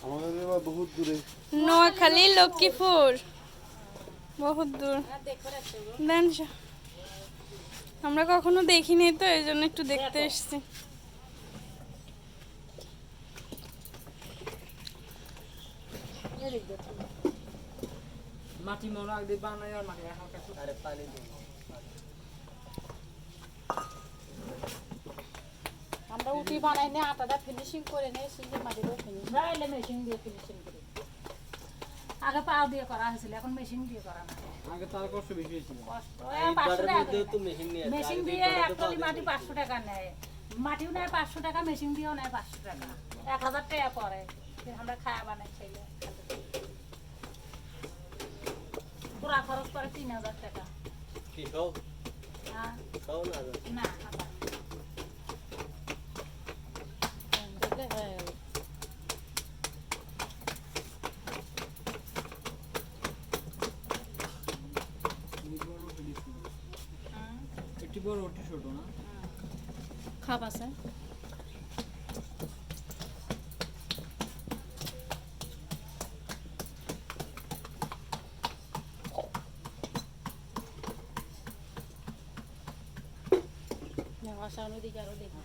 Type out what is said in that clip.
আমাদের এবার বহুত দূরে। নোয়াখালী লক্ষ্মীপুর বহুত দূর। দেন আমরা কখনো দেখিনি তো এই জন্য একটু দেখতে এসেছি। মাটি মনে আগে বানাই আর মাটি হালকা আরে পানি দিন। আমরা উঠি বানাই নে আটাটা ফিনিশিং করে নে সিঙ্গেল মাটিরও ফিনিশিং রাইলে মেশিন দিয়ে ফিনিশিং করি। আগে পাও দিয়ে করা হয়েছিল এখন মেশিন দিয়ে করা না। আগে তার কষ্ট বেশি ছিল। কষ্ট 500 টাকা তো মেশিন নিয়ে মেশিন দিয়ে এক টলি মাটি 500 টাকা নেয়। মাটিও নেয় 500 টাকা মেশিন দিয়েও নেয় 500 টাকা 1000 টাকা পড়ে। আমরা খায়া বানাই খাইলে পুরা খরচ করে 3000 টাকা। কি খাও? হ্যাঁ খাও না না একটু বড় একটু ছোট না খাপ আছে না আশা অনুদিকে আরো দেখি